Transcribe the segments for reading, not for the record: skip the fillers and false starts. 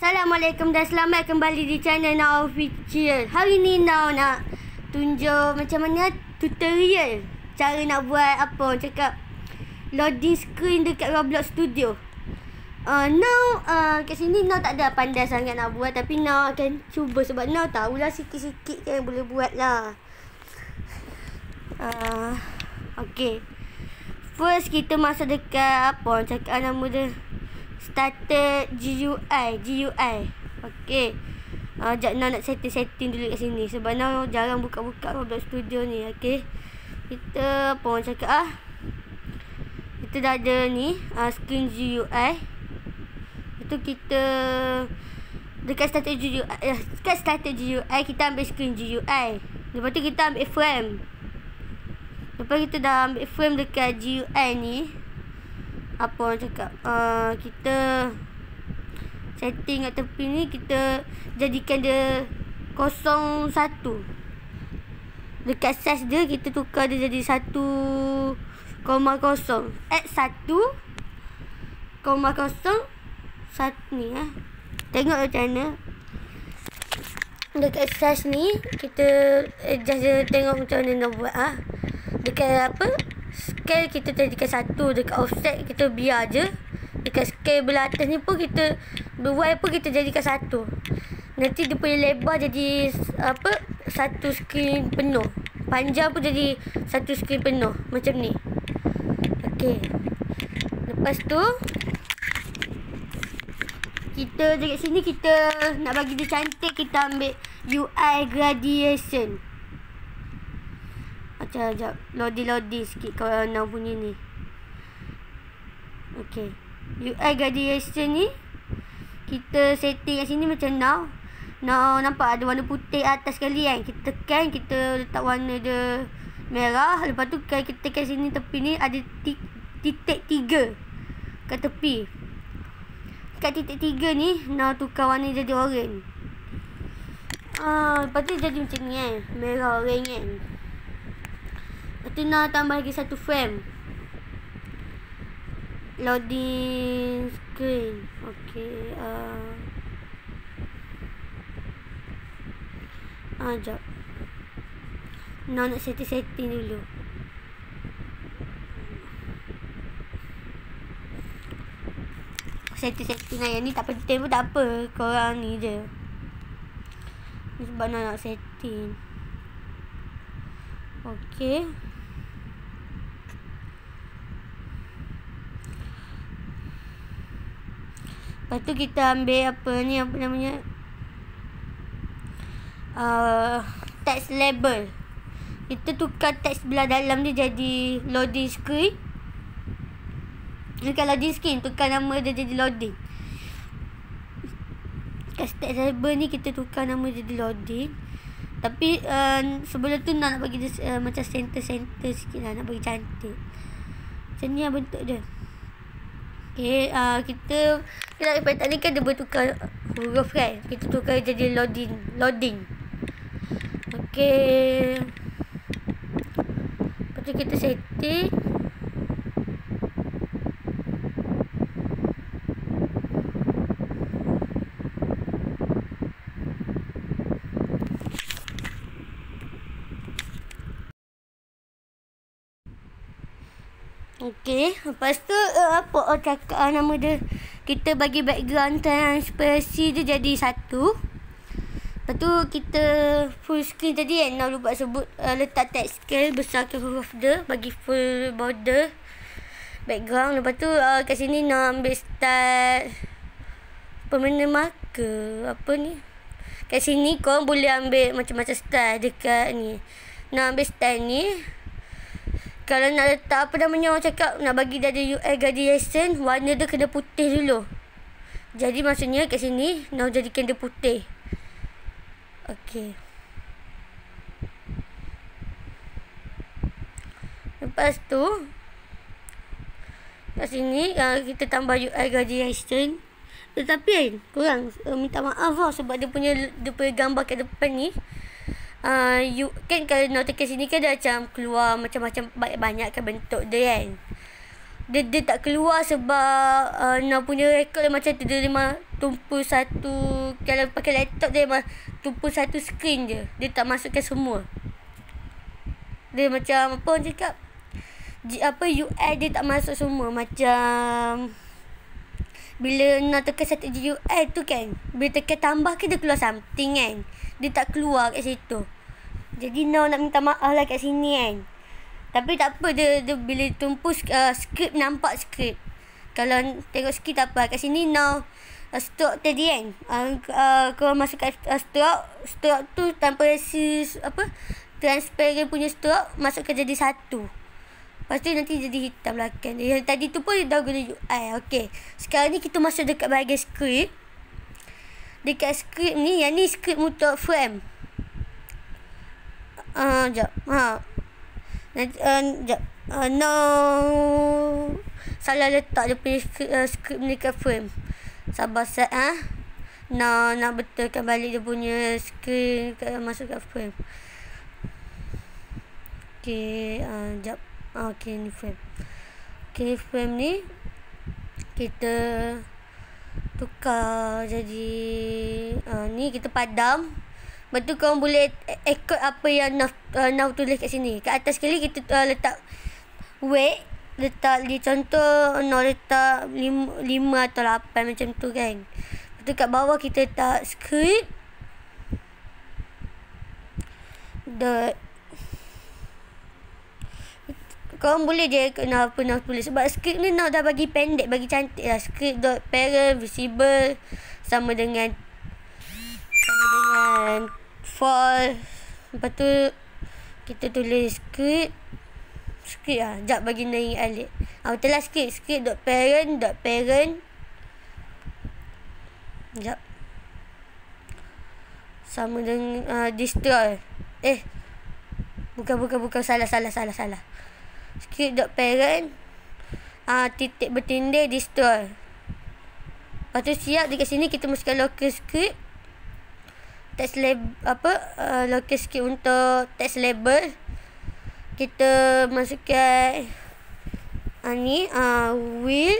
Assalamualaikum dan selamat kembali di channel Now Official. Hari ni Now nak tunjuk macam mana tutorial cara nak buat apa orang cakap loading screen dekat Roblox Studio. Now kat sini Now tak ada pandai sangat nak buat, tapi Now akan cuba sebab Now tahulah sikit-sikit kan boleh buat lah. Okay, first kita masuk dekat apa orang cakap nama dia, started GUI. Okay, sekejap nak setting dulu kat sini sebab Now jarang buka-buka Roblox Studio ni. Okay, kita apa orang cakap kita dah ada ni screen GUI. Itu kita dekat started GUI, kita ambil screen GUI. Lepas tu kita ambil frame. Lepas kita dah ambil frame dekat GUI ni, apa orang cakap, kita setting kat tepi ni, kita jadikan dia 01. Dekat size dia kita tukar dia jadi 1,0. Add 1,0 ni tengok macam mana. Dekat size ni kita adjust je, tengok macam mana nak buat. Dekat apa, scale kita jadikan 1. Dekat offset kita biar je. Dekat scale belah atas ni pun kita Y pun kita jadikan 1. Nanti dia punya lebar jadi apa, satu screen penuh. Panjang pun jadi satu screen penuh macam ni. Okey, lepas tu kita dekat sini kita nak bagi dia cantik, kita ambil UI gradation. Sekejap loading sikit kalau Now punya ni. Okey, UI gradation ni kita setting kat sini macam Now nampak ada warna putih atas sekali kan. Kita tekan, kita letak warna dia merah. Lepas tu kan kita tekan sini tepi ni ada titik 3 kat tepi. Kat titik 3 ni Now tukar warna jadi oren. Lepas tu jadi macam ni kan, merah oren kan. Lepas tu Now tambah lagi satu frame loading screen. Okey, sekejap Now nak setting dulu. Setting lah, yang ni tak penting pun tak apa, korang ni je. Ni sebab nak setting. Okey, lepas tu kita ambil apa ni, apa namanya, text label. Kita tukar teks belah dalam dia jadi loading screen. Bukan loading screen, tukar nama dia jadi loading. Kat text label ni kita tukar nama jadi loading. Tapi sebelum tu nak bagi dia macam center sikit lah, nak bagi cantik. Macam ni lah bentuk dia. Okay, kita daripada tadi kan dia bertukar huruf kan, kita tukar jadi loading. Okay, lepas tu kita setting. Okey, lepas tu apa orang cakap nama dia, kita bagi background transparansi dia jadi 1. Lepas tu kita full screen tadi kan, Now lupa sebut, letak text scale, besarkan huruf dia, bagi full border background. Lepas tu kat sini Now ambil style permanent marker, apa ni, kat sini korang boleh ambil macam-macam style dekat ni. Now ambil style ni. Kalau nak letak apa namanya orang cakap, nak bagi dia ada UI gradation, warna dia kena putih dulu. Jadi maksudnya kat sini Now jadikan dia putih. Okey, lepas tu kat sini kita tambah UI gradation. Tetapi kan korang minta maaf lah sebab dia punya gambar kat depan ni, kan kalau Now tekan sini kan dia macam keluar macam-macam banyak kan bentuk dia kan. dia tak keluar sebab Now punya rekod dia macam tu. Dia memang tumpu satu. Kalau pakai laptop dia memang tumpu satu skrin je. Dia tak masukkan semua. Dia macam apa orang cakap, UI dia tak masuk semua. Macam bila nak tekan satu GUI tu kan, bila tekan tambah ke dia keluar something kan. Dia tak keluar kat situ. Jadi Now nak minta maaf lah kat sini kan. Tapi tak apa, dia bila tumpu skrip, nampak skrip. Kalau tengok skrip tak apa. Kat sini Now stroke tadi kan, kau masuk kat stroke tu tanpa transparent punya stroke, masukkan jadi satu. Lepas tu nanti jadi hitam belakang. Yang tadi tu pun dah guna UI. Okey. Sekarang ni kita masuk dekat bahagian skrip. Dekat skrip ni, yang ni skrip untuk frame. Sekejap. Sekejap. No. Salah letak dia punya skrip ni kat frame. Sabar set. No, nak betulkan balik dia punya skrip masuk kat frame. Okey. Sekejap. Okey, ni frame. Okey, frame ni kita tukar jadi ni kita padam. Lepas tu korang boleh ikut apa yang Now tulis kat sini. Kat atas sekali kita letak weight. Letak contoh Now letak 5 atau 8 macam tu kan. Lepas tu kat bawah kita letak script dot. Korang boleh je kena apa Now tulis. Sebab skrip ni Now dah bagi pendek, bagi cantik lah. Script.parent visible sama dengan fall. Lepas tu kita tulis script lah. Sekejap bagi naik alik. Betul lah script. Script.parent. Sekejap. Sama dengan destroy. Bukan. Salah. Script.parent titik bertindih destroy. Lepas tu siap dekat sini kita masukkan local script. Text label local script untuk text label. Kita masukkan ni will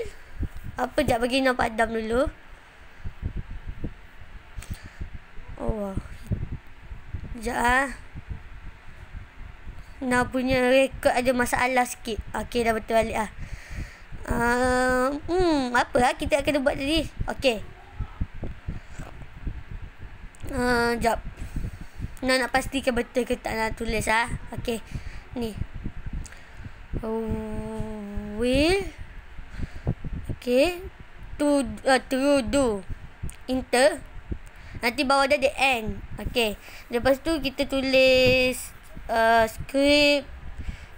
sekejap bagi Now padam dulu. Sekejap Now punya rekod ada masalah sikit. Okey, dah betul balik lah. Apa lah kita akan buat tadi. Okey. Sekejap. Nak pastikan betul ke tak nak tulis lah. Okey. Ni. Will. Okey. To do. Enter. Nanti bawah dia ada end. Okey. Lepas tu kita tulis script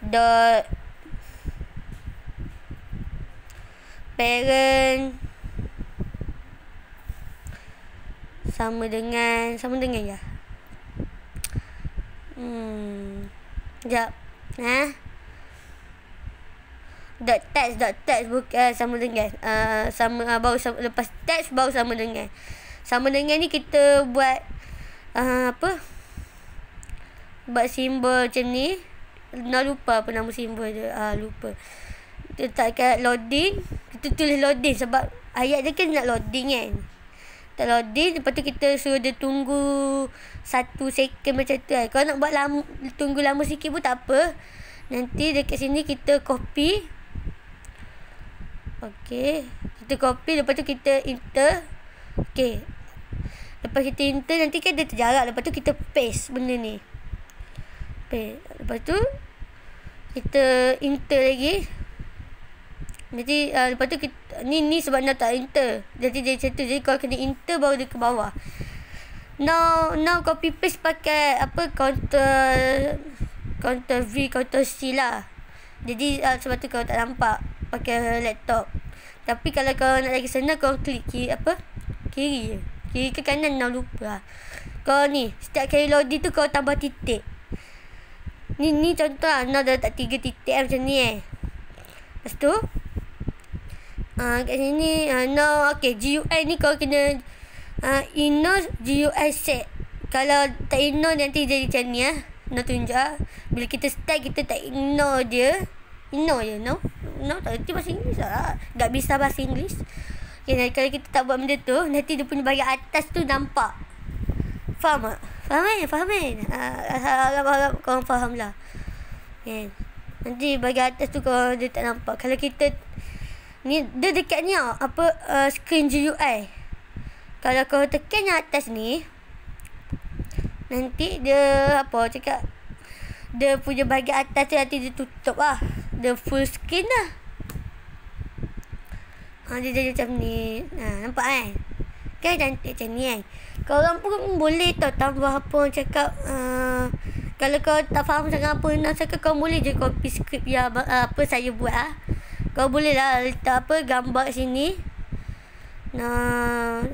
dot parent sama dengan ya. Sekejap. Dot text bukan sama dengan baru lepas text baru sama dengan ni kita buat buat simbol macam ni. Nak lupa apa nama simbol dia. Lupa. Kita letak kat loading. Kita tulis loading sebab ayat dia kan nak loading kan. Tak loading. Lepas tu kita suruh dia tunggu 1 second macam tu kan. Kalau nak buat tunggu lama sikit pun tak apa. Nanti dekat sini kita copy. Okey. Kita copy. Lepas tu kita enter. Okey. Lepas kita enter nanti kan dia terjarak. Lepas tu kita paste benda ni. Lepas tu kita enter lagi. Jadi lepas tu kita, ni sebab nak tak enter. Jadi dia macam tu. Jadi kau kena enter baru dia ke bawah. Now copy paste pakai Ctrl V, Ctrl C lah. Jadi sebab tu kau tak nampak pakai laptop. Tapi kalau kau nak lagi senang kau klik kiri je. Kiri ke kanan Now lupa lah. Kau ni setiap kali loading tu kau tambah titik. Ni contoh lah. Now dah letak 3 titik macam ni Lepas tu kat sini Now GUI ni kau kena ignore GUI set. Kalau tak ignore nanti jadi macam ni Now tunjuk Bila kita start kita tak ignore dia. Ignore je tak reti bahasa Inggeris lah. Tak bisa bahasa Inggeris. Okay, kalau kita tak buat benda tu, nanti dia punya bahagian atas tu nampak. Faham tak? Faham kan? Harap korang faham lah. Okay. Nanti bahagian atas tu kalau dia tak nampak. Kalau kita ni, dia dekat ni screen GUI. Kalau kau tekan yang atas ni, nanti dia dia punya bahagian atas tu nanti dia tutup lah. Dia full screen lah. Dia jadi macam ni. Nampak kan? Kan cantik macam ni kan? Korang pun boleh tau tambah apa orang cakap. Kalau kau tak faham sangat apa nak cakap, kau boleh je copy skrip yang apa saya buat lah. Kau boleh lah letak gambar kat sini. Now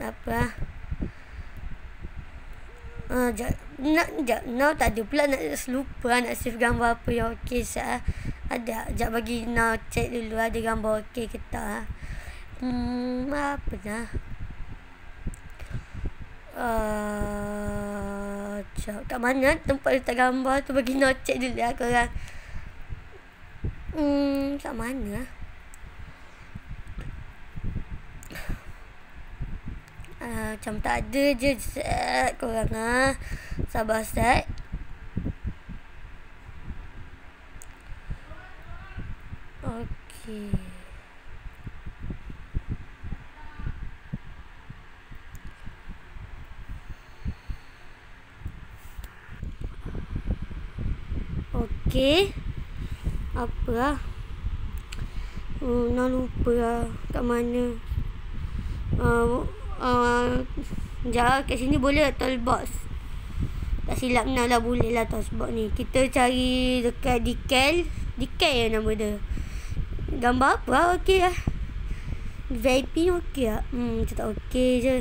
tak ada pula, nak lupa nak save gambar apa yang okey sat. Ada, sekejap bagi Now check dulu ada gambar okey ke tak. Apa dah. Kat mana tempat letak gambar tu, bagi Now check dulu lah korang. Kat mana lah. Macam tak ada je set korang lah. Sabar set. Okey. Okey. Apa lah. Nak lupa lah kat mana. Sekejap, kat sini boleh lah toolbox. Tak silap Now lah, boleh lah toolbox ni. Kita cari dekat decal ya nama dia. Gambar apa lah, okey lah. VIP okey lah. Macam tak okey je.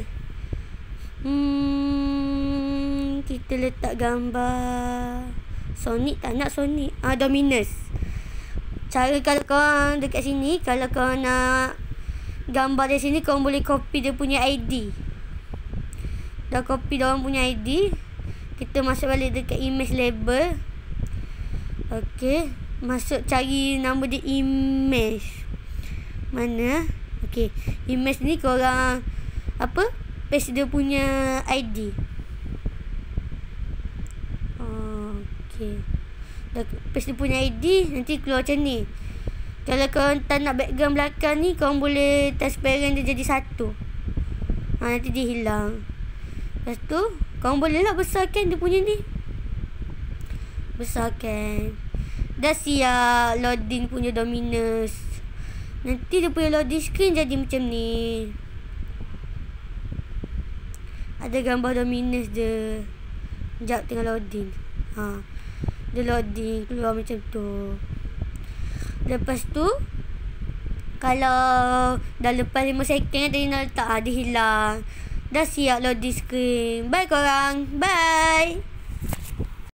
Kita letak gambar Sonic, tak nak Sonic. Dominus. Cara kalau korang dekat sini, kalau korang nak gambar dari sini, korang boleh copy dia punya ID. Dah copy dia orang punya ID, kita masuk balik dekat image label. Okey, masuk cari nama dia image. Mana? Okey, image ni korang paste dia punya ID. Okey. Dah paste dia punya ID, nanti keluar macam ni. Kalau korang tak nak background belakang ni, korang boleh transparent dia jadi satu. Nanti dia hilang. Lepas tu, korang boleh lah besarkan dia punya ni. Besarkan. Dah siap loading punya Dominus. Nanti dia punya loading screen jadi macam ni. Ada gambar Dominus dia. Sekejap tengah loading. Dia loading keluar macam tu. Lepas tu, kalau dah lepas 5 second tadi nak letak, dia hilang. Dah siap loading screen. Bye korang. Bye.